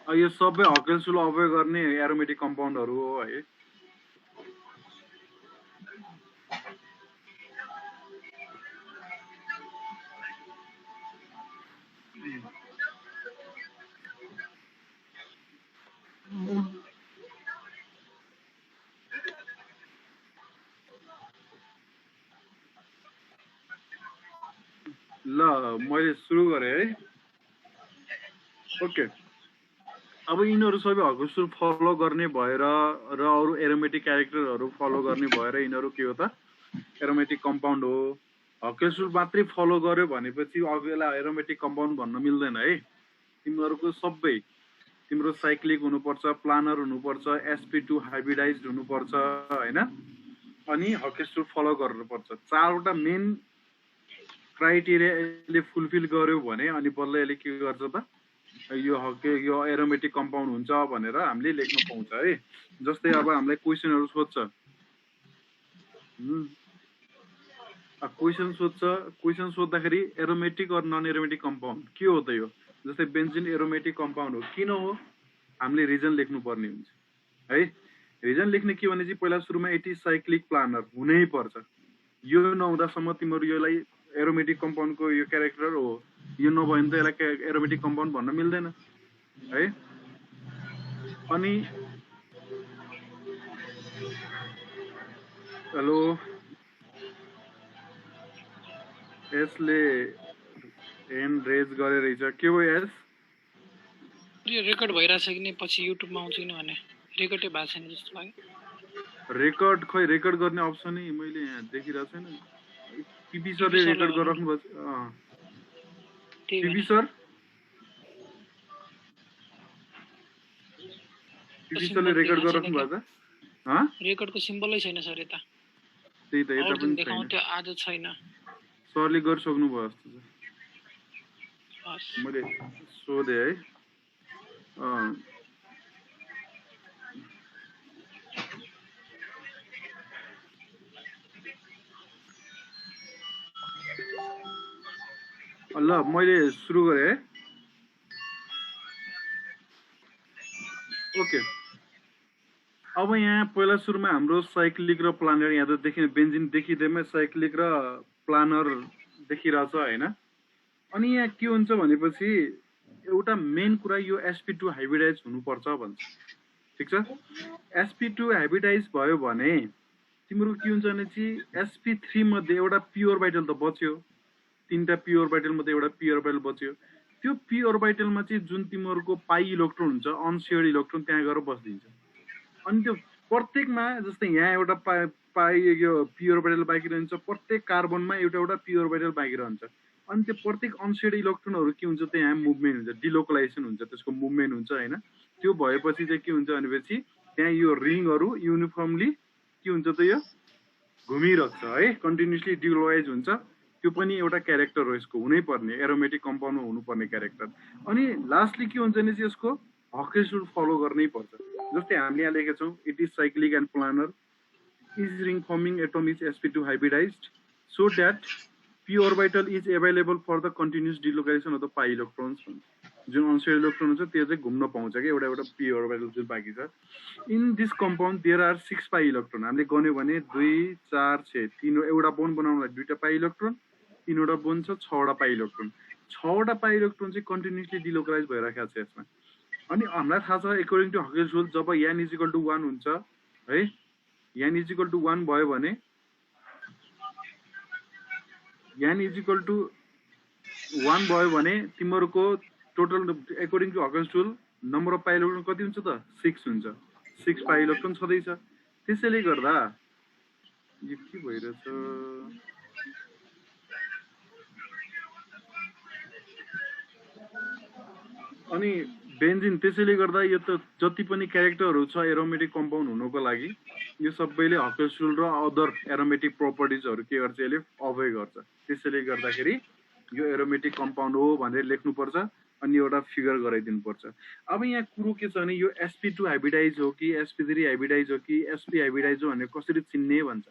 यो सबै हकेलसुल अभोइड गर्ने एरोमेटिक कम्पाउन्डहरु हो है। ल मैले सुरु गरे है। ओके, अब यिनीहरु सबै हकेलसुल फलो गर्ने भएर र अरु एरोमेटिक क्यारेक्टरहरु फलो गर्ने भएर यिनीहरु के हो त एरोमेटिक कम्पाउन्ड हो। हकेलसुल मात्रै फलो गर्यो भनेपछि अब यसलाई एरोमेटिक कम्पाउन्ड भन्न मिल्दैन है। तिमीहरुको सबै तिम्रो साइक्लिक हुनुपर्छ, प्लानर हुनुपर्छ, sp2 हाइब्रिडाइज्ड हुनुपर्छ हैन, अनि हकेलसुल फलो गर्नुपर्छ। चारवटा मेन क्राइटेरिया यसले फुलफिल गर्यो भने अनि बल्ल यसले के गर्छ त यो एरोमेटिक कम्पाउन्ड हुन्छ भनेर हामीले लेख्न पाउँछ है। जस्तै अब हामीलाई क्वेशनहरु सोध्छ, क्वेशन सोध्दाखेरि aromatic or non aromatic compound के हो त यो? जस्तै बेन्जिन एरोमेटिक कम्पाउन्ड हो, किन हो? हामीले रिजन लेख्नु पर्ने हुन्छ है। रिजन लेख्ने के भने चाहिँ पहिला सुरुमा एटी साइक्लिक प्लानर हुनै पर्छ। यो नहुँदासम्म तिम्रो यसलाई एरोमेटिक कम्पाउन्डको यो क्यारेक्टर हो। यो नभए भने त यसलाई एरोमेटिक कम्पाउन्ड भन्न मिल्दैन है। अनि हेलो, यसले ह्यान्ड रेज गरे रहेछ, के हो यस? यो रेकर्ड भइराछ कि नि पछि युट्युबमा आउँछ कि भने रेकर्डै भएको छैन जस्तो लाग्यो। रेकर्ड खै रेकर्ड गर्ने अप्सनै मैले यहाँ देखिरहेको छैन। पिपी सरले रेकर्ड गरिराख्नु भएको छ। पिपी सर रेकर्ड गरिराख्नु भएको छ। रेकर्डको सिम्बलै छैन सर यता। त्यही त यता पनि देखाउँ त्यो आज छैन। सरले गरिसक्नु भयो जस्तो छ। मैले सोधे है। ल मैले सुरु गरे है। ओके, अब यहाँ पहिला सुरुमा हाम्रो साइक्लिक र प्लानर यहाँ त देखिने बेन्जिन देखिँदैमा साइक्लिक र प्लानर देखिरहेछ हैन। अनि यहाँ के हुन्छ भनेपछि एउटा मेन कुरा यो sp2 हाइब्रिडाइज हुनुपर्छ भन्छ। ठीक छ, sp2 हाइब्रिडाइज भयो भने तिम्रो के हुन्छ भने चाहिँ sp3 मध्ये एउटा p अर्बिटल त बच्यो। तीनटा p अर्बिटल मध्ये एउटा p अर्बिटल बच्यो। त्यो p अर्बिटलमा चाहिँ जुन तिमीहरुको पाई इलेक्ट्रोन हुन्छ अनसेयर्ड इलेक्ट्रोन त्यहाँ गएर बस्दिन्छ। अनि त्यो प्रत्येकमा जस्तै यहाँ एउटा पाई यो p अर्बिटल बाँकी रहन्छ, प्रत्येक कार्बनमा एउटा एउटा p अर्बिटल बाँकी रहन्छ। अनि त्यो प्रत्येक अनसेयर्ड इलेक्ट्रोनहरु के हुन्छ त यहाँ मुभमेन्ट हुन्छ, डिलोकलाइजेसन हुन्छ, त्यसको मुभमेन्ट हुन्छ हैन। त्यो भएपछि चाहिँ के हुन्छ भनेपछि त्यहाँ यो रिङहरु युनिफर्मली के हुन्छ त यो घुमिरहेछ है, कन्टिन्युअसली डिलोकलाइज हुन्छ। त्यो पनि एउटा क्यारेक्टर हो यसको, हुनै पर्ने एरोमेटिक कम्पाउन्डमा हुनुपर्ने क्यारेक्टर। अनि लास्टली के हुन्छ भने चाहिँ यसको हकेलसुल फलो गर्नै पर्छ। जस्तै हामीले यहाँ लेखेका छौं, it is cyclic and planar is ring forming atom is sp2 hybridized so that p orbital is available for the continuous delocation of the pi electrons। जुन अनसेयर्ड इलेक्ट्रोन हुन्छ त्यो चाहिँ घुम्न पाउँछ के एउटा एउटा p orbital जुन बाँकी छ। In this compound there are 6 pi electron. हामीले गन्यो भने 2 4 6 3 एउटा बोन्ड बनाउनलाई 2टा पाई इलेक्ट्रोन, 3वटा बोन्ड छ 6वटा पाई इलेक्ट्रोन। 6वटा पाई इलेक्ट्रोन चाहिँ कन्टिन्युअसली डिलोकलाइज भइराखेको छ यसमा। अनि हामीलाई थाहा छ अकॉर्डिङ टु हकेल्स रुल जब n = 1 हुन्छ है, n = 1 भयो भने तिमीहरुको total according to Huckel's rule number of pi electron कति हुन्छ त 6 हुन्छ। 6 पाई इलेक्ट्रोन छँदैछ। त्यसैले गर्दा यो के भइरहेछ, अनि बेन्जिन त्यसैले गर्दा यो त जति पनि क्यारेक्टरहरु छ एरोमेटिक कम्पाउन्ड हुनको लागि यो सबैले हकेल्स रुल र अदर एरोमेटिक प्रपर्टिजहरु के गर्छ यसले अभोइड गर्छ। त्यसैले गर्दाखेरि यो एरोमेटिक कम्पाउन्ड हो भनेर लेख्नु पर्छ अनि एउटा फिगर गराइदिनु पर्छ। अब यहाँ कुरो के छ भने यो sp2 हाइब्रिडाइज हो कि sp3 हाइब्रिडाइज हो कि sp हाइब्रिडाइज हो भनेर कसरी चिन्ने भन्छ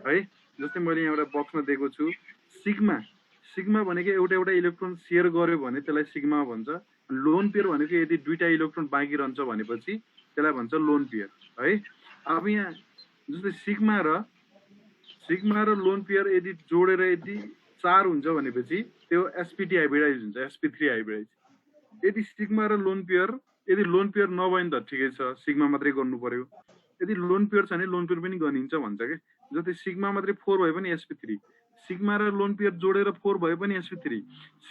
है। जस्तै मैले यहाँ एउटा बक्समा दिएको छु, सिग्मा। सिग्मा भनेको एउटा एउटा इलेक्ट्रोन शेयर गर्यो भने त्यसलाई सिग्मा भन्छ। लोन पेयर भनेको यदि दुईटा इलेक्ट्रोन बाँकी रहन्छ भनेपछि त्यसलाई भन्छ लोन पेयर है। अब यहाँ जस्तै सिग्मा र लोन पेयर यदि जोडेर यदि 4 हुन्छ भनेपछि त्यो sp2 हाइब्रिडाइज हुन्छ, sp3 हाइब्रिडाइज। यदि सिग्मा र लोन पेयर, यदि लोन पेयर नभए नि त ठिकै छ, सिग्मा मात्रै गर्नु पर्यो। यदि लोन पेयर छ भने लोन पेयर पनि गनिन्छ भन्छ के। जस्तै सिग्मा मात्रै 4 भए पनि sp3, सिग्मा र लोन पेयर जोडेर 4 भए पनि sp3,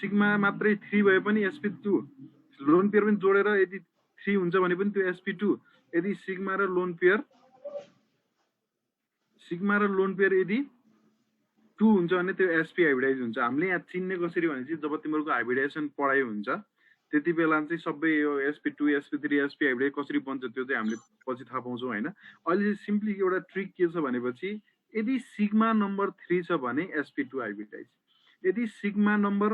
सिग्मा मात्रै 3 भए पनि sp2, लोन पेयर पनि जोडेर यदि 3 हुन्छ भने पनि त्यो sp2। यदि सिग्मा र लोन पेयर यदि 2 हुन्छ भने त्यो sp हाइब्रिडाइज हुन्छ। हामीले यहाँ चिन्ने कसरी भनेपछि जब तिमीहरूको हाइब्रिडाइजेसन पढाइ हुन्छ त्यति बेला चाहिँ सबै यो sp2 sp3 sp हाइब्रिडाइज कसरी बन्छ त्यो चाहिँ हामीले पछि थाहा पाउँछौँ हैन। अहिले सिम्पली एउटा ट्रिक के छ भनेपछि यदि सिग्मा नम्बर 3 छ भने sp2 हाइब्रिडाइज, यदि सिग्मा नम्बर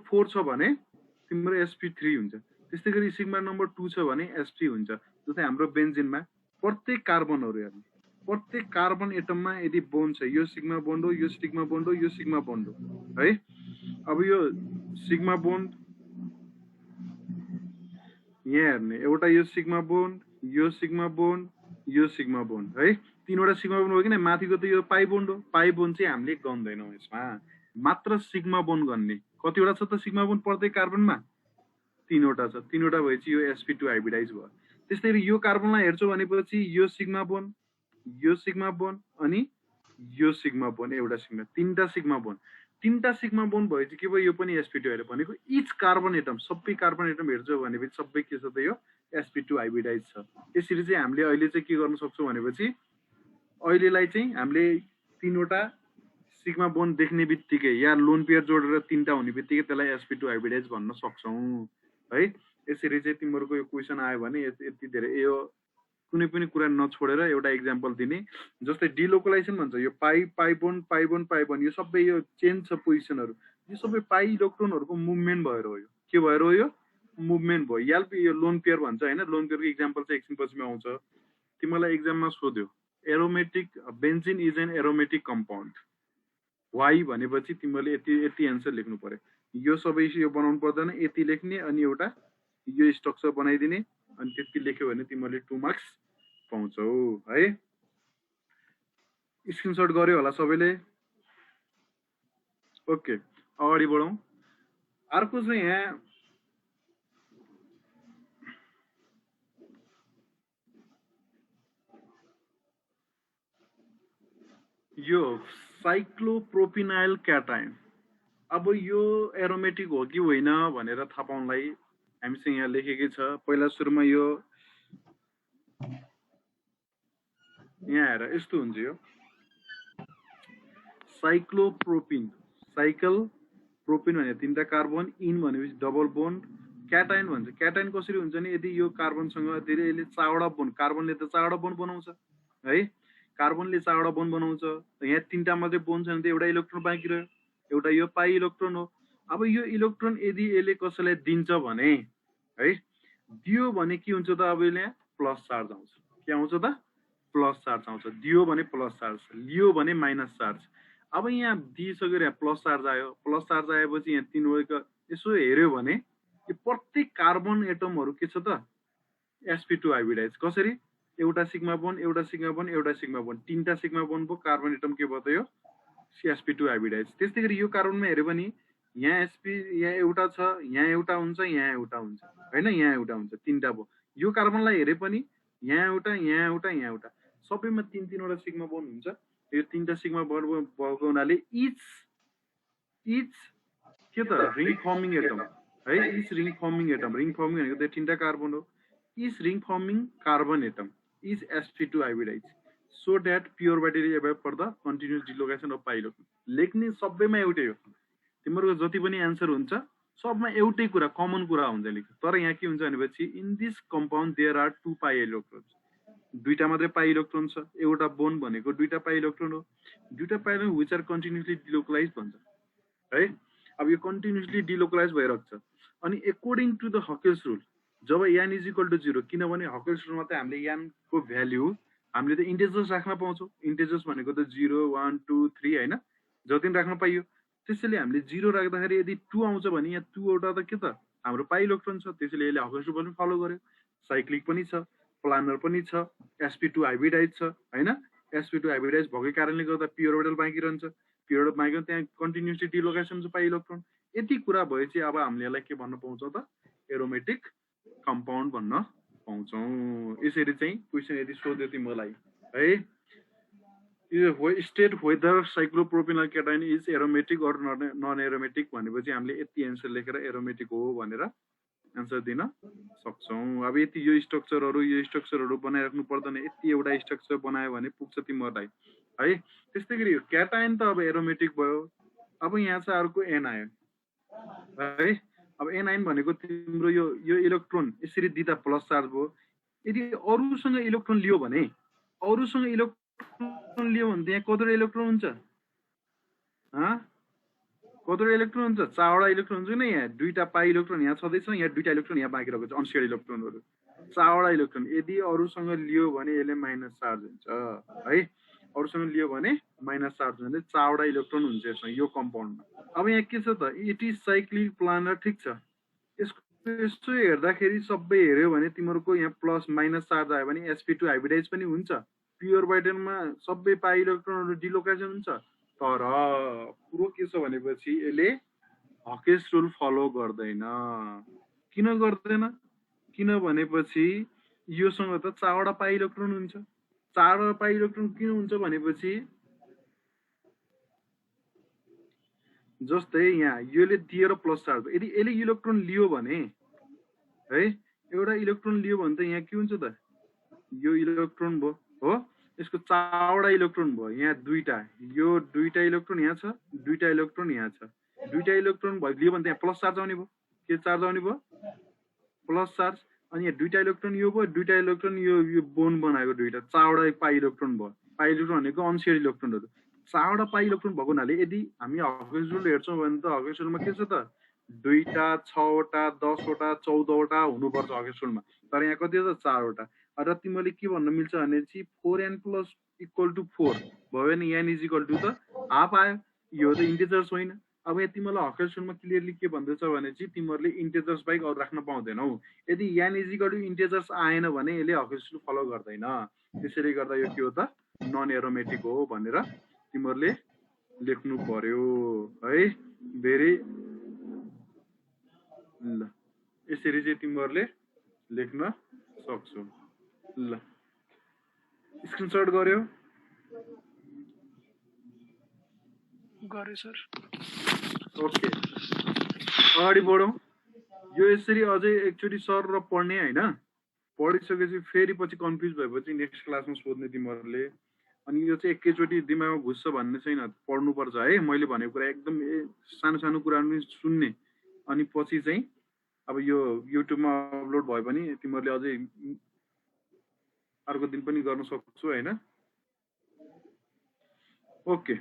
4 छ भने तिम्रो sp3 हुन्छ। त्यस्तै गरी सिग्मा नम्बर 2 छ भने sp हुन्छ। जस्तै हाम्रो बेन्जिनमा प्रत्येक कार्बनहरु हेर्नु, प्रत्येक कार्बन एटममा यदि बोन्ड छ, यो सिग्मा बोन्ड हो, यो सिग्मा बोन्ड हो, यो सिग्मा बोन्ड हो है। अब यो सिग्मा बोन्ड यहाँ हेर्ने एउटा यो सिग्मा बोन्ड, यो सिग्मा बोन्ड, यो सिग्मा बोन्ड है। तीनवटा सिग्मा बोन्ड हो किन, माथिको त यो पाई बोन्ड हो। पाई बोन्ड चाहिँ हामीले गन्दैनौँ यसमा, मात्र सिग्मा बोन्ड गन्ने। कतिवटा छ त सिग्मा बोन्ड प्रत्येक कार्बनमा? 3वटा छ। 3वटा भएपछि यो sp2 हाइब्रिडाइज भयो। त्यस्तै गरी यो कार्बनलाई हेर्छौ भनेपछि यो सिग्मा बोन्ड, यो सिग्मा बोन्ड अनि यो सिग्मा बोन्ड, एउटा सिग्मा, 3टा सिग्मा बोन्ड। 3टा सिग्मा बोन्ड भएपछि के भयो, यो पनि sp2 हेर्यो भनेको इच कार्बन एटम, सबै कार्बन एटम हेर्छौ भनेपछि सबै के छ त यो sp2 हाइब्रिडाइज छ। यसरी चाहिँ हामीले अहिले चाहिँ के गर्न सक्छौँ भनेपछि अहिलेलाई चाहिँ हामीले 3वटा सिग्मा बोन्ड देख्ने बित्तिकै या लोन पेयर जोडेर 3टा हुने बित्तिकै त्यसलाई sp2 हाइब्रिडाइज भन्न सक्छौँ है। यसरी चाहिँ तिमीहरूको यो क्वेसन आयो भने यति धेरै यो कुनै पनि कुरा नछोडेर एउटा इक्जाम्पल दिने। जस्तै डिलोकलाइजेसन भन्छ, यो पाई बोन्ड यो सबै यो चेन्ज छ पोजिसनहरु, यो सबै पाई इलेक्ट्रोनहरुको मुभमेन्ट भएर हो। यो के भएर हो, यो मुभमेन्ट भयो। यो लोन पेयर भन्छ हैन, लोन पेयरको इक्जाम्पल चाहिँ एकछिन पछिमा आउँछ। तिमीलाई एक्जाममा सोध्यो aromatic benzene is an aromatic compound, why भनेपछि तिमीले यति एन्सर लेख्नु पर्यो। यो सबै यो बनाउनु पर्दैन, यति लेख्ने अनि एउटा यो स्ट्रक्चर बनाइदिने अनि त्यति लेख्यो भने तिमीले 2 मार्क्स पाउँछौ है। स्क्रिनशट गर्यो होला सबैले? ओके, अगाडि बढौं। अर्को चाहिँ यहाँ यो साइक्लोप्रोपिनाइल क्याटाइन। अब यो एरोमेटिक हो कि होइन भनेर थाहा पाउनलाई हामीसँग यहाँ लेखेकै छ। पहिला सुरुमा यो यहाँ हेर यस्तो हुन्छ, यो साइक्लोप्रोपिन, साइकल प्रोपिन भने 3टा कार्बन, इन भनेपछि डबल बोन्ड, क्याटाइन भन्छ। क्याटाइन कसरी हुन्छ नि, यदि यो कार्बनसँग धेरै यसले 4वटा बोन्ड, कार्बनले त 4वटा बोन्ड बनाउँछ है, कार्बनले 4वटा बोन्ड बनाउँछ। यहाँ 3टा मात्रै बोन्ड छ भने त एउटा इलेक्ट्रोन बाँकी रह्यो, एउटा यो पाई इलेक्ट्रोन हो। अब यो इलेक्ट्रोन यदि यसले कसैलाई दिन्छ भने है, दियो भने के हुन्छ त, अब यहाँ प्लस चार्ज आउँछ। के आउँछ त? प्लस चार्ज आउँछ। दियो भने प्लस चार्ज, लियो भने माइनस चार्ज। अब यहाँ दिइसकेर यहाँ प्लस चार्ज आयो। प्लस चार्ज आएपछि यहाँ 3वटा यसो हेर्यो भने यो प्रत्येक कार्बन एटमहरु के छ त sp2 हाइब्रिडाइज। कसरी? एउटा सिग्मा बोन्ड, एउटा सिग्मा बोन्ड, एउटा सिग्मा बोन्ड, 3टा सिग्मा बोन्ड भयो, कार्बन एटम के भयो त यो sp2 हाइब्रिडाइज। त्यस्तै गरी यो कार्बनमा हेर्यो भने यहाँ sp यहाँ एउटा छ, यहाँ एउटा हुन्छ, यहाँ एउटा हुन्छ हैन, यहाँ एउटा हुन्छ, 3टा भयो। यो कार्बनलाई हेरे पनि यहाँ एउटा, यहाँ एउटा, यहाँ एउटा, सबैमा 3-3वटा सिग्मा बोन्ड हुन्छ। यो 3टा सिग्मा बोन्ड भएको हुनाले इच के त रिङ फर्मिङ एटम है, each ring forming atom, ring forming भनेको त 3टा कार्बन हो। Each ring forming carbon atom is sp2 hybridise so that pure battery avail for the continuous delocalisation of pi electron. लेख्ने सबैमा एउटै हो, तिम्रो जति पनि आन्सर हुन्छ सबमा एउटै कुरा, कमन कुरा हुन्छ लेख्नु। तर यहाँ के हुन्छ भनेपछि in this compound there are 2 pi electrons, 2टा मात्रै पाई इलेक्ट्रोन छ। एउटा बोन्ड भनेको 2टा पाई इलेक्ट्रोन हो। 2टा pi electron which are continuously delocalize भन्छ है। अब यो कन्टिन्युअसली डिलोकलाइज भइरहेको छ। अनि according to the Huckel's rule, जब n = 0, किनभने हकेल्स रुलमा त हामीले n को भ्यालु हामीले त इन्टिजर्स राख्न पाउँछौँ। इन्टिजर्स भनेको त 0 1 2 3 हैन, जति पनि राख्न पाइयो। त्यसैले हामीले 0 राख्दाखेरि यदि 2 आउँछ भने यहाँ 2 वटा त के त हाम्रो पाई इलेक्ट्रोन छ, त्यसैले यसले हकेस रूल पनि फलो गर्यो। साइक्लिक पनि छ, प्लानर पनि छ, sp2 हाइब्रिडाइज छ हैन। sp2 हाइब्रिडाइज भएको कारणले गर्दा पी अर्बिटल बाँकी रहन्छ, पी अर्बिटल बाँकी त्यहाँ कन्टिन्युसली डिलोकेसन छ पाई इलेक्ट्रोन। यति कुरा भएपछि अब हामीले यसलाई के भन्न पाउँछौँ त, एरोमेटिक कम्पाउन्ड भन्न पाउँछौँ। यसरी चाहिँ क्वेसन यदि सोध्यो तिमीलाई है, state whether cyclopropenyl cation is aromatic or non aromatic भनेपछि हामीले यति एन्सर लेखेर एरोमेटिक हो भनेर एन्सर दिन सक्छौँ। अब यति यो स्ट्रक्चरहरू बनाइराख्नु पर्दैन, यति एउटा स्ट्रक्चर बनायो भने पुग्छ तिमीहरूलाई है। त्यस्तै गरी क्याटाइन त अब एरोमेटिक भयो। अब यहाँ छ अर्को एनायन है। अब एनायन भनेको तिम्रो यो इलेक्ट्रोन यसरी दिँदा प्लस चार्ज भयो। यदि अरूसँग इलेक्ट्रोन लियो भने त्यहाँ कतिवटा इलेक्ट्रोन हुन्छ, कतिवटा इलेक्ट्रोन हुन्छ, 4वटा इलेक्ट्रोन हुन्छ नि। यहाँ 2टा पाई इलेक्ट्रोन यहाँ छँदैछ, यहाँ 2टा इलेक्ट्रोन यहाँ बाँकी रहेको छ, अनसेयर्ड इलेक्ट्रोनहरू 4वटा इलेक्ट्रोन। यदि अरूसँग लियो भने यसले माइनस चार्ज हुन्छ है, अरूसँग लियो भने माइनस चार्ज हुन्छ, 4वटा इलेक्ट्रोन हुन्छ यसमा यो कम्पाउन्डमा। अब यहाँ के छ त, इट इज साइक्लिक प्लानर, ठिक छ। यसो हेर्दाखेरि सबै हेऱ्यो भने तिमीहरूको यहाँ प्लस माइनस चार्ज आयो भने sp2 हाइब्रिडाइज पनि हुन्छ, पी अर्बिटलमा सबै पाई इलेक्ट्रोनहरू डिलोकेसन हुन्छ। तर कुरो के छ भनेपछि यसले हकेस रुल फलो गर्दैन। किन गर्दैन? किन भनेपछि योसँग त 4वटा पाई इलेक्ट्रोन हुन्छ। 4वटा पाई इलेक्ट्रोन किन हुन्छ भनेपछि जस्तै यहाँ योले दिएर प्लस चार्ज, यदि यसले इलेक्ट्रोन लियो भने है, एउटा इलेक्ट्रोन लियो भने त यहाँ के हुन्छ त, यो इलेक्ट्रोन भयो हो, यसको 4वटा इलेक्ट्रोन भयो, यहाँ 2टा, यो 2टा इलेक्ट्रोन यहाँ छ, 2टा इलेक्ट्रोन यहाँ छ, 2टा इलेक्ट्रोन भयो लियो भने त्यहाँ प्लस चार्ज आउने भयो। के चार्ज आउने भयो? Plus charge. अनि यहाँ 2टा इलेक्ट्रोन यो भयो, 2टा इलेक्ट्रोन यो बोन बनाएको 2टा, 4वटा पाई इलेक्ट्रोन भयो। पाई इलेक्ट्रोन भनेको अनसेयर्ड इलेक्ट्रोनहरू, 4वटा पाई इलेक्ट्रोन भएको हुनाले यदि हामी हकेस रुल हेर्छौँ भने त हकेस रुलमा के छ त, 2टा, 6वटा, 10वटा, 14वटा हुनुपर्छ हकेस रुलमा, तर यहाँ कति छ, 4वटा। र तिमीले के भन्न मिल्छ भनेपछि 4n + = 4 भयो भने n = त हाफ आयो। यो त इन्टिजर्स होइन। अब यहाँ तिमीलाई हकेस रुलमा क्लियरली के भन्दैछ भने चाहिँ तिमीहरूले इन्टिजर्स बाहेक अरू राख्न पाउँदैनौ। यदि n = इन्टिजर्स आएन भने यसले हकेस रुल फलो गर्दैन। त्यसैले गर्दा यो के हो त, नन एरोमेटिक हो भनेर तिमीहरूले लेख्नु पर्यो है। भेरी ल, यसरी चाहिँ तिमीहरूले लेख्न सक्छौ। ल, स्क्रिनशट गर्यो? गरे सर। ओके, अगाडि बढौँ। यो यसरी अझै एकचोटि सर र पढ्ने हैन, पढिसकेपछि फेरि पछि कन्फ्युज भएपछि नेक्स्ट क्लासमा सोध्ने तिमीहरूले। अनि यो चाहिँ एकैचोटि दिमागमा घुस्छ भन्ने छैन, पढ्नुपर्छ है। मैले भनेको कुरा एकदम सानो सानो कुराहरू पनि सुन्ने, अनि पछि चाहिँ अब यो युट्युबमा अपलोड भयो भने तिमीहरूले अझै अर्को दिन पनि गर्न सक्छु हैन। ओके,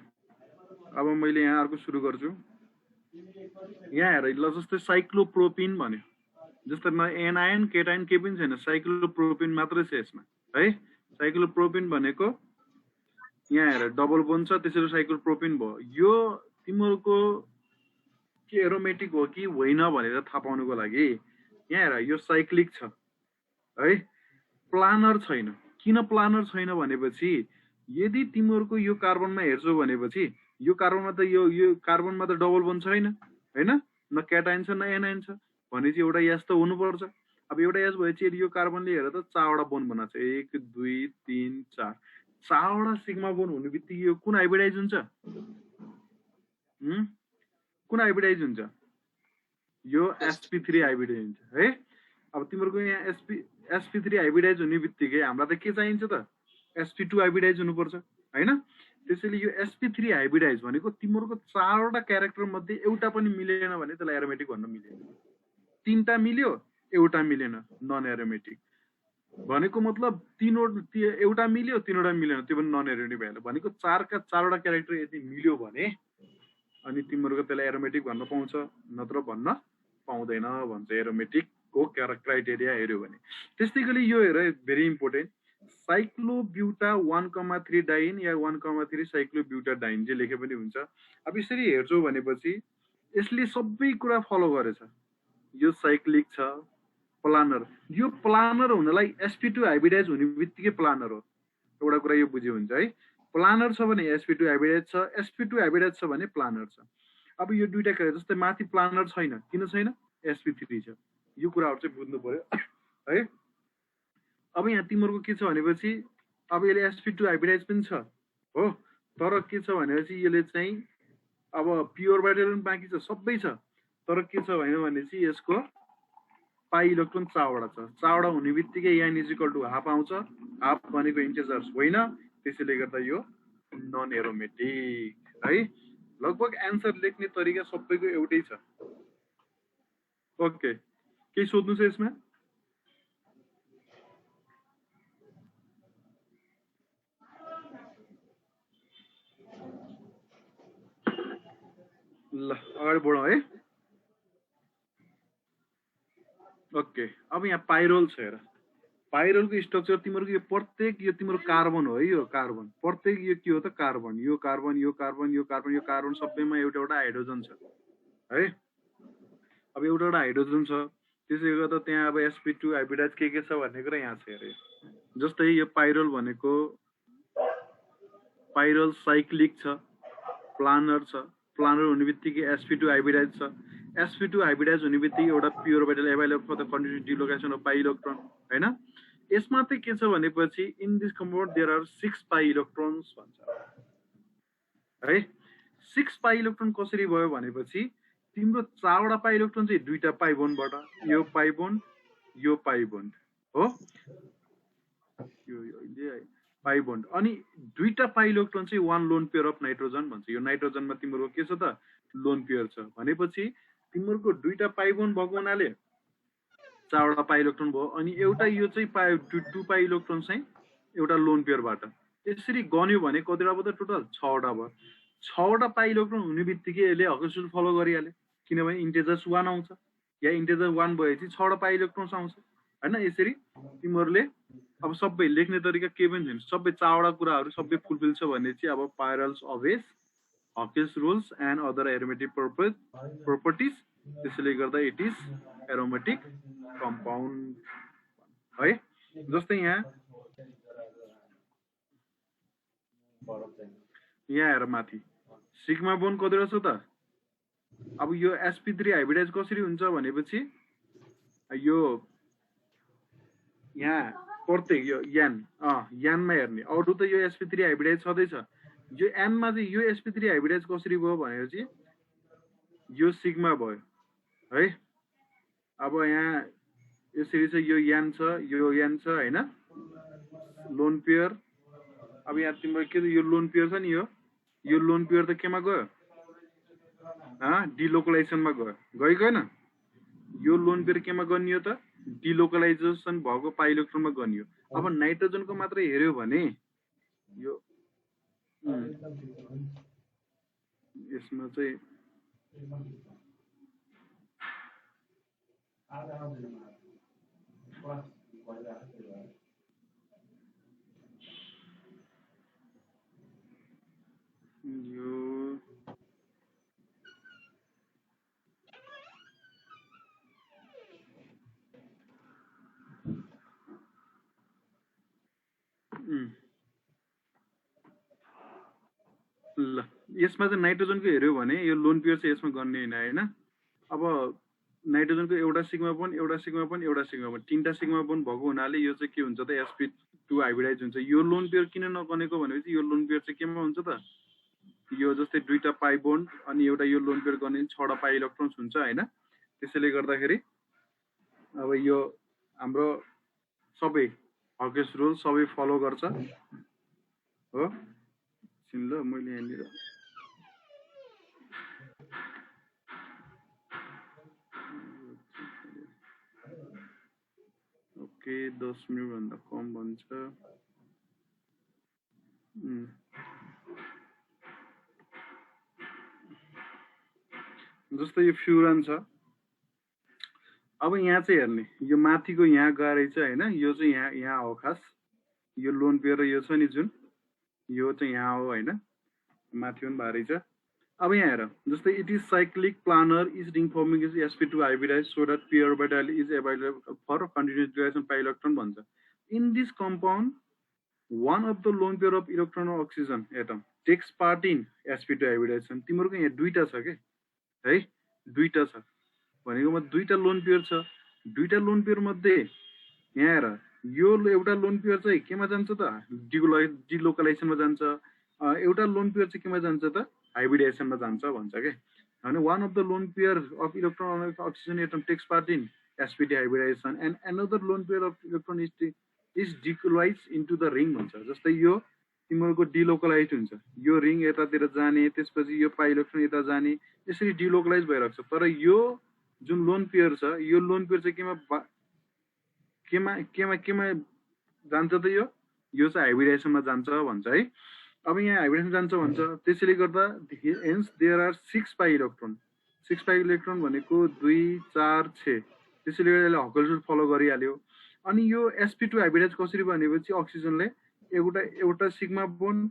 अब मैले यहाँ अर्को सुरु गर्छु। यहाँ हेर ल, जस्तै साइक्लोप्रोपिन भन्यो, जस्तै एनायन केटायन केही पनि छैन, साइक्लोप्रोपिन मात्रै छ यसमा है। साइक्लोप्रोपिन भनेको यहाँ हेर डबल बोन छ, त्यसैले साइक्लोप्रोपिन भयो। यो तिमीहरूको के एरोमेटिक हो कि होइन भनेर थाहा पाउनुको लागि यहाँ हेर यो साइक्लिक छ है, प्लानर छैन। किन प्लानर छैन भनेपछि यदि तिमीहरूको यो कार्बनमा हेर्छौ भनेपछि यो कार्बनमा त यो कार्बनमा त डबल बोन छैन हैन, न क्याटाइन छ न एनाइन छ, भनेपछि एउटा एस त हुनुपर्छ। अब एउटा एस भएपछि यदि यो कार्बनले हेर त 4वटा बोन बनाएको छ, 1 2 3 4, 4वटा सिग्मा बोन हुने बित्तिकै यो कुन हाइब्रिडाइज हुन्छ? कुन हाइब्रिडाइज हुन्छ? यो sp3 हाइब्रिडाइज हुन्छ है। अब तिमीहरूको यहाँ sp3 हाइब्रिडाइज हुने बित्तिकै हामीलाई त के चाहिन्छ त, sp2 हाइब्रिडाइज हुनुपर्छ हैन। त्यसैले यो sp3 हाइब्रिडाइज भनेको तिमीहरूको 4वटा क्यारेक्टर मध्ये एउटा पनि मिलेन भने त्यसलाई एरोमेटिक भन्न मिलेन। 3टा मिल्यो, एउटा मिलेन, नन एरोमेटिक भनेको मतलब एउटा मिल्यो, 3वटा मिलेन, त्यो पनि नन एरोमेटिक भयो भनेको 4का 4वटा क्यारेक्टर यदि मिल्यो भने अनि तिमीहरूको त्यसलाई एरोमेटिक भन्न पाउँछ, नत्र भन्न पाउँदैन भन्छ एरोमेटिकको क्राइटेरिया हेर्यो भने। त्यस्तै गरी यो हेर, भेरी इम्पोर्टेन्ट, साइक्लोब्युटा 1,3 डाइन या 1,3 साइक्लोब्युटा डाइन जे लेखे पनि हुन्छ। अब यसरी हेर्छौ भनेपछि यसले सबै कुरा फलो गरेछ। यो साइक्लिक छ, प्लानर। यो प्लानर हुनलाई sp2 हाइब्रिडाइज हुने बित्तिकै प्लानर हो। एउटा कुरा यो बुझ्यो हुन्छ है। प्लानर छ भने sp2 हाइब्रिडाइज छ, sp2 हाइब्रिडाइज छ भने प्लानर छ। अब यो दुईटा कुरा जस्तै माथि प्लानर छैन, किन छैन? sp3 छ। यो कुराहरु चाहिँ बुझ्नु पर्यो है। अब यहाँ तिम्रो के छ भनेपछि अब यसले sp2 हाइब्रिडाइज पनि छ हो, तर के छ भनेपछि यसले चाहिँ अब प्योर बाइटल पनि बाँकी छ, सबै छ, तर के छ भनेपछि यसको पाई इलेक्ट्रोन चारवटा छ। चारवटा हुने बित्तिकै n = हाफ आउँछ। हाफ भनेको इन्टिजर्स होइन, त्यसैले गर्दा यो नन एरोमेटिक है। लगभग एन्सर लेख्ने तरिका सबैको एउटै छ। ओके, केही सोध्नु छ यसमा? ल अगाडि बढौँ है। ओके, अब यहाँ पाइरोल छ हेर। पाइरोलको स्ट्रक्चर तिम्रो यो प्रत्येक यो तिम्रो कार्बन हो है। यो कार्बन प्रत्येक यो के हो त? कार्बन। यो कार्बन, यो कार्बन, यो कार्बन, यो कार्बन सबैमा एउटा एउटा हाइड्रोजन छ है। अब एउटा एउटा हाइड्रोजन छ, त्यसले गर्दा त्यहाँ अब sp2 हाइब्रिडाइज के छ भन्ने कुरा यहाँ छ हेरे। जस्तै यो पाइरोल भनेको पाइरोल साइक्लिक छ, प्लानर छ। प्लानर हुने बित्तिकै sp2 हाइब्रिडाइज छ। sp2 हाइब्रिडाइज हुने बित्तिकै एउटा pure orbital available for the continuity delocation of pi electron हैन। यसमा चाहिँ के छ भनेपछि in this compound there are 6 pi electrons भन्छ है। 6 पाई इलेक्ट्रोन कसरी भयो भनेपछि तिम्रो चारवटा पाई इलेक्ट्रोन चाहिँ दुईटा पाई बोन्डबाट, यो पाई बोन्ड, यो पाई बोन्ड हो, यो पाई बोन्ड। अनि दुईटा पाई इलेक्ट्रोन चाहिँ one lone pair of nitrogen भन्छ। यो नाइट्रोजनमा तिम्रो के छ त? लोन पेयर छ भनेपछि तिम्रो दुईटा पाई बोन्ड भएको हुनाले चारवटा पाई इलेक्ट्रोन भयो। अनि एउटा यो चाहिँ टु पाई इलेक्ट्रोन चाहिँ एउटा लोन पेयरबाट। यसरी गन्यो भने कतिवटा भयो त? टोटल 6वटा भयो। 6वटा पाई इलेक्ट्रोन हुने बित्तिकै यसले हकर्स रुल फलो गरिहाल्यो, किनभने इन्टिजर्स 1 आउँछ या इन्टिजर 1 भएपछि 6वटा पाई इलेक्ट्रोन्स आउँछ हैन। यसरी तिमीहरूले अब सबै लेख्ने तरिका के पनि छैन, सबै चारवटा कुराहरू सबै फुलफिल छ भने चाहिँ अब pyrrole's obeys Huckel's rules and other aromatic properties, त्यसैले गर्दा इट इज एरोमेटिक कम्पाउन्ड है। जस्तै यहाँ हेर माथि सिग्मा बोन कतिवटा छ त? अब यो sp3 हाइब्रिडाइज कसरी हुन्छ भनेपछि यो यहाँ प्रत्येक यो यानमा हेर्ने, अरू त यो sp3 हाइब्रिडाइज छँदैछ। यो एनमा चाहिँ यो sp3 हाइब्रिडाइज कसरी भयो भनेपछि यो सिग्मा भयो है। अब यहाँ यसरी चाहिँ यो यान छ, यो यान छ हैन, लोन पेयर। अब यहाँ तिम्रो के यो लोन पेयर छ नि, यो लोन पेयर त केमा गयो? डिलोकलाइजेसनमा गयो, गएको हैन? यो लोन पेयर केमा गनियो त? डिलोकलाइजेसन भएको पाई इलेक्ट्रोनमा गनियो। अब नाइट्रोजनको मात्रै हेर्यो भने यो यसमा चाहिँ यो ल यसमा चाहिँ नाइट्रोजनको हेर्यो भने यो लोन पेयर चाहिँ यसमा गर्ने हैन हैन। अब नाइट्रोजनको एउटा सिग्मा बोन, एउटा सिग्मा बोन, एउटा सिग्मा बोन, तीनटा सिग्मा बोन भएको हुनाले यो चाहिँ के हुन्छ त? sp2 हाइब्रिडाइज हुन्छ। यो लोन पेयर किन नगनेको भनेपछि यो लोन पेयर चाहिँ केमा हुन्छ त? यो जस्तै दुईटा पाई बोन्ड अनि एउटा यो लोन पेयर गर्ने 6वटा पाई इलेक्ट्रोन्स हुन्छ हैन। त्यसैले गर्दाखेरि अब यो हाम्रो सबै हकेस रुल सबै फलो गर्छ हो। ल मैले यहाँनिर ओके 10 मिनट भन्दा कम भन्छ। जस्तै यो फ्युरान छ। अब यहाँ चाहिँ हेर्ने, यो माथिको यहाँ गएर चाहिँ हैन, यो चाहिँ यहाँ हो खास। यो लोन पेयर र यो छ नि जुन यो चाहिँ यहाँ हो हैन माथि पनि भारी छ अब यहाँ हेर जस्तै it is cyclic planar is ring forming is sp2 hybridise so that pair orbital is available for continuous duration pi electron भन्छ in this compound one of the lone pair of electron or oxygen atom takes part in sp2 hybridization तिम्रो यहाँ दुईटा छ के है दुईटा छ भनेकोमा दुईटा लोन पेयर छ दुईटा लोन पेयर मध्ये यहाँ हेर यो एउटा लोन पेयर चाहिँ केमा जान्छ त डिलोकलाइजेसनमा जान्छ एउटा लोन पेयर चाहिँ केमा जान्छ त हाइब्रिडाइजेसनमा जान्छ भन्छ के हैन one of the lone pair of electron or oxygen atom takes part in sp2 hybridization and another lone pair of electron is decolized into the ring भन्छ जस्तै यो तिम्रो डिलोकलाइज हुन्छ यो रिङ यतातिर जाने त्यसपछि यो पाइ इलेक्ट्रोन यता जाने यसरी डिलोकलाइज भइरहेको छ तर यो जुन लोन पेयर छ यो लोन पेयर चाहिँ केमा केमा केमा जान्छ त यो चाहिँ हाइब्रिडाइजेसनमा जान्छ भन्छ है अब यहाँ हाइब्रिडाइजेसन जान्छ भन्छ त्यसैले गर्दा हेन्स देयर आर 6 पाइ इलेक्ट्रोन भनेको 2 4 6 त्यसैले गर्दा यसले हकल्स रुल फलो गरिहाल्यो अनि यो sp2 हाइब्रिडाइज कसरी भनेपछि अक्सिजनले एउटा सिग्मा बोन्ड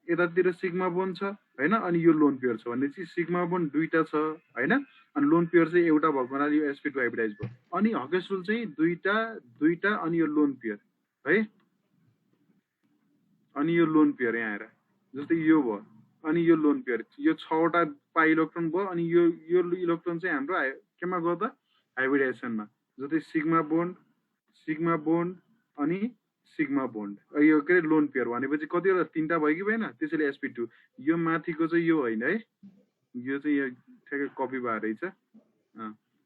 यतातिर सिग्मा बोन्ड छ हैन अनि यो लोन पेयर छ भनेपछि सिग्मा बोन्ड दुईटा छ हैन अनि लोन पेयर चाहिँ एउटा भएको हुनाले यो sp2 हाइब्रिडाइज भयो अनि हकेस रुल चाहिँ दुईटा अनि यो लोन पेयर है अनि यो लोन पेयर यहाँ आएर जस्तै यो भयो अनि यो लोन पेयर यो 6 वटा पाइ इलेक्ट्रोन भयो अनि यो इलेक्ट्रोन चाहिँ हाम्रो केमा गयो त हाइब्रिडाइजेसनमा जस्तै सिग्मा बोन्ड अनि सिग्मा बोन्ड यो के लोन पेयर भनेपछि कतिवटा तीनटा भयो कि भएन त्यसैले sp2 यो माथिको चाहिँ यो होइन है यो चाहिँ यो ठ्याक्कै कपी भएर रहेछ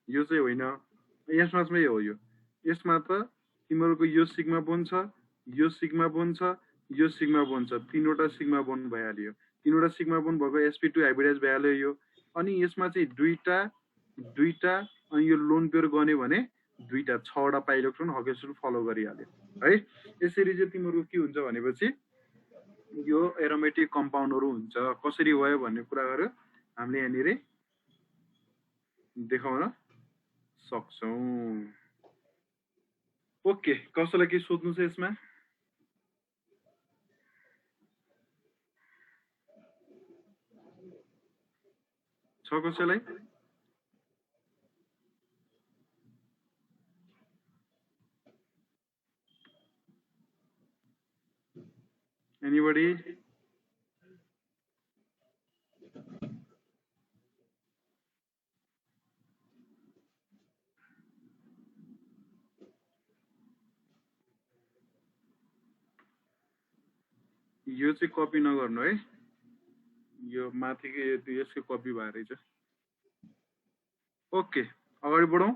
यो चाहिँ होइन यसमा चाहिँ हो यसमा त तिम्रो यो सिग्मा बोन्ड छ यो सिग्मा बोन्ड छ यो सिग्मा बोन्ड छ तीनवटा सिग्मा बोन्ड भइहाल्यो तीनवटा सिग्मा बोन्ड भएको sp2 हाइब्रिडाइज भइहाल्यो यो अनि यसमा चाहिँ दुईटा अनि यो लोन पेयर गर्ने भने दुईटा 6 वटा पाइ इलेक्ट्रोन हकेस रुल फलो गरिहाल्यो है यसरी चाहिँ तिम्रो के हुन्छ भनेपछि यो एरोमेटिक कम्पाउन्डहरु हुन्छ कसरी भयो भन्ने कुराहरु हामीले यहाँनिर देखाउन सक्छौं ओके कसैलाई के सोध्नु छ यसमा छ कसैलाई Anybody? यो चाहिँ कपी नगर्नु है यो माथिको यसको कपी भएर छ ओके अगाडि बढौं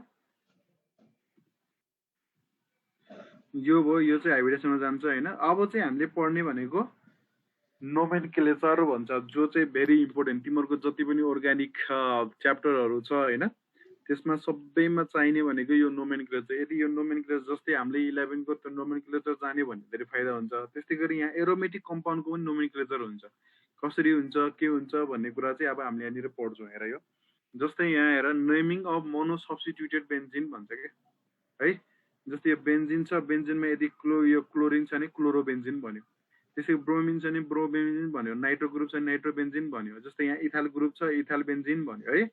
यो भयो यो चाहिँ हाइब्रिडेसनमा जान्छ हैन अब चाहिँ हामीले पढ्ने भनेको नोमेनक्लेचर भन्छ जो चाहिँ भेरी इम्पोर्टेन्ट तिम्रो जति पनि अर्गानिक च्याप्टरहरु छ हैन त्यसमा सबैमा चाहिने भनेको यो नोमेनक्लेचर यदि यो नोमेनक्लेचर जस्तै हामीले 11 को त नोमेनक्लेचर जाने भने धेरै फाइदा हुन्छ त्यस्तै गरी यहाँ एरोमेटिक कम्पाउन्डको पनि नोमेनक्लेचर हुन्छ कसरी हुन्छ के हुन्छ भन्ने कुरा चाहिँ अब हामीले यहाँनिर पढ्छौं हेर यो जस्तै यहाँ हेर naming of mono substituted benzene भन्छ के है जस्तै यो बेन्जिन छ बेन्जिनमा यदि यो क्लोरिन छ भने क्लोरोबेन्जिन भन्यो त्यसै ब्रोमिन छ भने ब्रोबेन्जिन भन्यो नाइट्रो ग्रुप छ भने नाइट्रोबेन्जिन भन्यो जस्तै यहाँ इथाइल ग्रुप छ इथाइल बेन्जिन भन्यो है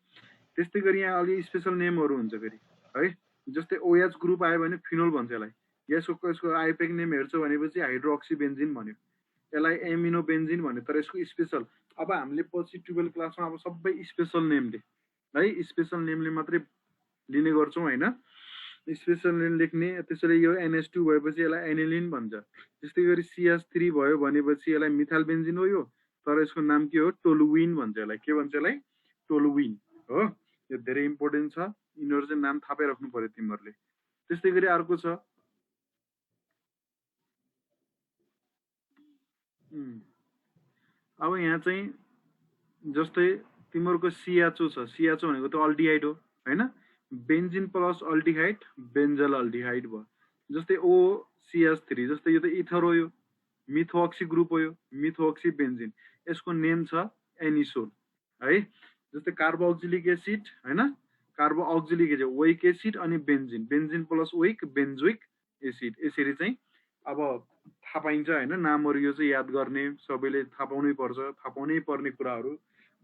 त्यस्तै गरी यहाँ अलि स्पेशल नेमहरु हुन्छ फेरि है जस्तै OH ग्रुप आयो भने फिनोल भन्छ यसलाई यसको आइपेक नेम हेर्छौ भनेपछि हाइड्रोक्सी बेन्जिन भन्यो यसलाई एमिनो बेन्जिन भन्यो तर यसको स्पेशल अब हामीले पछि 12 क्लासमा अब सबै स्पेशल नेमले है स्पेशल नेमले मात्रै लिने गर्छौं हैन स्पेशल नेम लेख्ने त्यसैले यो NH2 भएपछि यसलाई एनिलिन भन्छ त्यस्तै गरी CH3 भयो भनेपछि यसलाई मिथाइल बेन्जिन हो यो तर यसको नाम के हो टोलुइन भन्छ यसलाई के भन्छ यसलाई टोलुइन हो यो धेरै इम्पोर्टेन्ट छ यिनीहरु चाहिँ नाम थापै राख्नु पर्यो तिमीहरुले त्यस्तै गरी अर्को छ अब यहाँ चाहिँ जस्तै तिमीहरुको CHO छ CHO भनेको त अल्डिहाइड हो हैन बेन्जिन प्लस अल्डिहाइड बेन्जल अल्डिहाइड भयो जस्तै OCH3 जस्तै यो त इथर हो यो मिथोक्सी ग्रुप हो यो मिथोक्सी बेन्जिन यसको नेम छ एनिसोल है जस्तै कार्बोक्सिलिक एसिड हैन कार्बोक्सिलिक एसिड ओइक एसिड अनि benzene benzene plus oic बेन्जोइक acid यसरी चाहिँ अब थाहा पाइन्छ होइन, नामहरू यो चाहिँ याद गर्ने, सबैले थाहा पाउनै पर्छ, थाहा पाउनै पर्ने कुराहरू।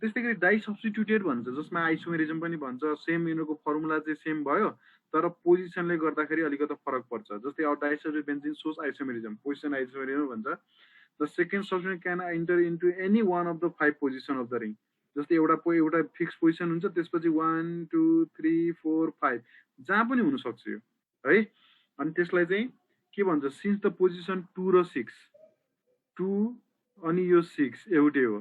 त्यस्तै गरी डाइ सब्स्टिट्युटेड भन्छ, जसमा आइसोमेरिजम पनि भन्छ। सेम यिनीहरूको फर्मुला चाहिँ सेम भयो, तर पोजिसनले गर्दाखेरि अलिकति फरक पर्छ। जस्तै अब डाइसल्फाइड बेन्जिन सोस आइसोमेरिजम, पोजिसन आइसोमेरिजम भन्छ। The second substitute can enter into any one of the 5 position of the ring. जस्तै एउटा फिक्स पोजिसन हुन्छ, त्यसपछि 1 2 3 4 5 जहाँ पनि हुनसक्छ यो है। अनि त्यसलाई चाहिँ के भन्छ, सिन्स द पोजिसन 2 र 6, 2 अनि यो 6 एउटै हो,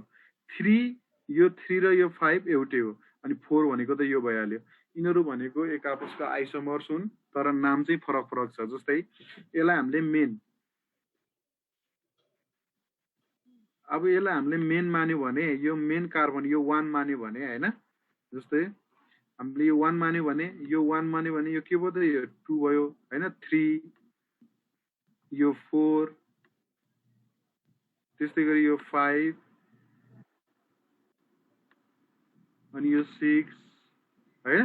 3 यो 3 र यो 5 एउटै हो, अनि 4 भनेको त यो भइहाल्यो। यिनीहरू भनेको एक आपसका आइसोमर्स हुन्, तर नाम चाहिँ फरक फरक छ। जस्तै यसलाई हामीले मेन, अब यसलाई हामीले मेन मान्यो भने यो मेन कार्बन यो 1 मान्यो भने होइन, जस्तै हामीले यो 1 मान्यो भने यो 1 मान्यो भने यो के भयो त, यो 2 भयो होइन, 3 यो 4 त्यस्तै गरी यो 5 अनि यो 6 है।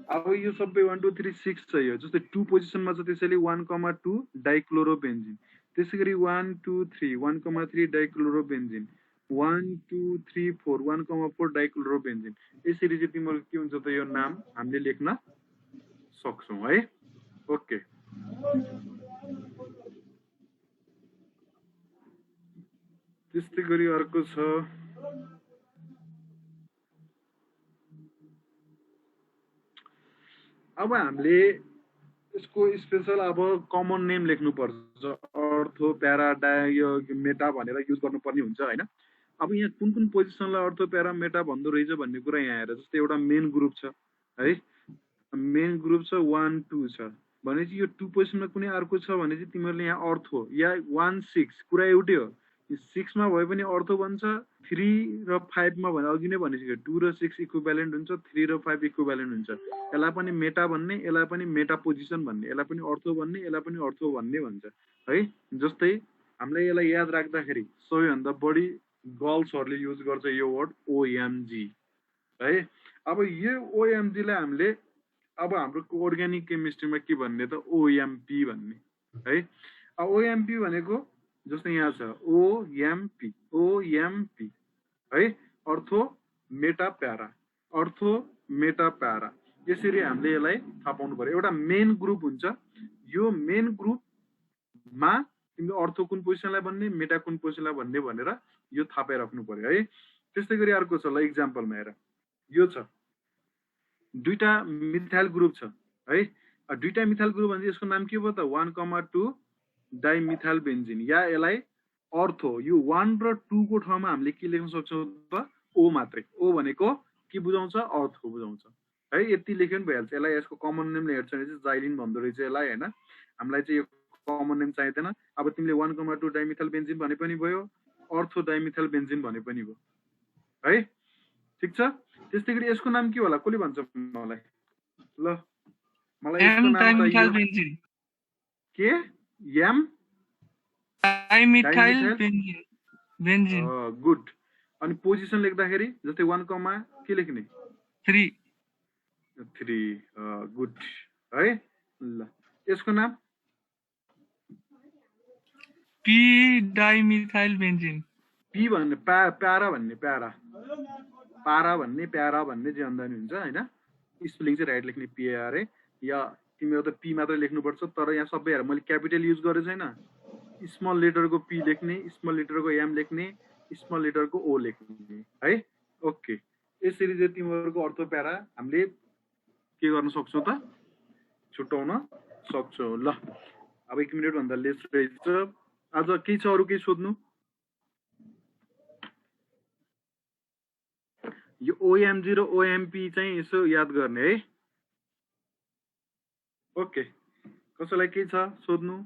अब यो सबै 1 2 3 6 छ यो, जस्तै 2 पोजिसनमा छ, त्यसैले 1,2 डाइक्लोरोबेन्जिन। त्यसै गरी 1 2 3 1,3 डाइक्लोरोबेन्जिन, 1 2 3 4 1,4 डाइक्लोरोबेन्जिन। यसरी चाहिँ तिम्रो के हुन्छ त, यो नाम हामीले लेख्न सक्छौँ है। ओके, त्यस्तै गरी अर्को छ अब हामीले यसको स्पेशल अब कमन नेम लेख्नुपर्छ, अर्थो प्यारा यो मेटा भनेर युज गर्नुपर्ने हुन्छ होइन। अब यहाँ कुन कुन पोजिसनलाई अर्थो प्यारा मेटा भन्दो रहेछ भन्ने कुरा यहाँ आएर, जस्तै एउटा मेन ग्रुप छ है, मेन ग्रुप छ 1 2 छ भनेपछि यो 2 पोजिसनमा कुनै अर्को छ भने चाहिँ तिमीहरूले यहाँ अर्थो या 1 6 कुरा एउटै हो, 6 मा भए पनि अर्थो भन्छ, 3 र 5 मा भने अघि नै भनिसक्यो 2 र 6 इक्विभ्यालेन्ट हुन्छ, 3 र 5 इक्विभ्यालेन्ट हुन्छ। यसलाई पनि मेटा भन्ने, यसलाई पनि मेटा पोजिसन भन्ने, यसलाई पनि अर्थो भन्ने, यसलाई पनि अर्थो भन्ने भन्छ है। जस्तै हामीलाई यसलाई याद राख्दाखेरि सबैभन्दा बढी गर्ल्सहरूले युज गर्छ यो वर्ड ओएमजी है। अब यो ओएमजी लाई हामीले अब हाम्रो अर्ग्यानिक केमिस्ट्रीमा के भन्ने त, ओएमपी भन्ने है। अब ओएमपी भनेको जस्तै यहाँ छ ओएमपी, ओएमपी है, अर्थो मेटा प्यारा, अर्थो मेटा प्यारा। यसरी हामीले यसलाई थाहा पाउनु पर्यो। एउटा मेन ग्रुप हुन्छ, यो मेन ग्रुपमा तिमीले अर्थो कुन पोजिसनलाई भन्ने, मेटा कुन पोजिसनलाई भन्ने भनेर यो थाहा पाइराख्नु पर्यो है। त्यस्तै गरी अर्को छ, ल इक्जाम्पलमा हेर, यो छ दुईटा मिथाइल ग्रुप छ है। दुईटा मिथाइल ग्रुप भने यसको नाम के भयो त, 1,2 डाइमिथाइल बेन्जिन, या यसलाई अर्थो यो 1 र 2 को ठाउँमा हामीले के लेख्न सक्छौँ त, ओ मात्रै। ओ भनेको के बुझाउँछ, अर्थो बुझाउँछ है। यति लेख्यो पनि भइहाल्छ। यसलाई यसको कमन नेमले हेर्छ भने चाहिँ जाइलिन भन्दो रहेछ यसलाई होइन। हामीलाई चाहिँ यो कमन नेम चाहिँदैन। अब तिमीले 1,2 डाइमिथाइल बेन्जिन भने पनि भयो, अर्थो डाइमिथाइल बेन्जिन भने पनि भयो है, ठिक छ। त्यस्तै गरी यसको नाम के होला, कसले भन्छ मलाई, ल मलाई यसको नाम चाहियो के, एम डाइमिथाइल बेन्जिन। गुड। अनि पोजिसन लेख्दाखेरि जस्तै 1 के लेख्ने, 3 गुड है। ल यसको नाम पी डाइमिथाइल बेन्जिन, पी भन्ने प्यारा भन्ने, पारा भन्ने, प्यारा भन्ने जे भन्दा नि हुन्छ होइन। स्पेलिङ चाहिँ राइट लेख्ने पिएआरए, या तिमीहरू त पी मात्रै लेख्नुपर्छ, तर यहाँ सबै हेर मैले क्यापिटल युज गरेको छैन। स्मल लेटरको पी लेख्ने, स्मल लेटरको एम लेख्ने, स्मल लेटरको ओ लेख्ने है। ओके, यसरी चाहिँ तिमीहरूको अर्थो प्यारा हामीले के गर्न सक्छौँ त, छुट्याउन सक्छौँ। ल अब 1 मिनट भन्दा लेस रहेछ। आज केही छ अरू केही सोध्नु? यो ओएमजी र ओएमपी चाहिँ यसो याद गर्ने है। ओके, कसैलाई केही छ सोध्नु?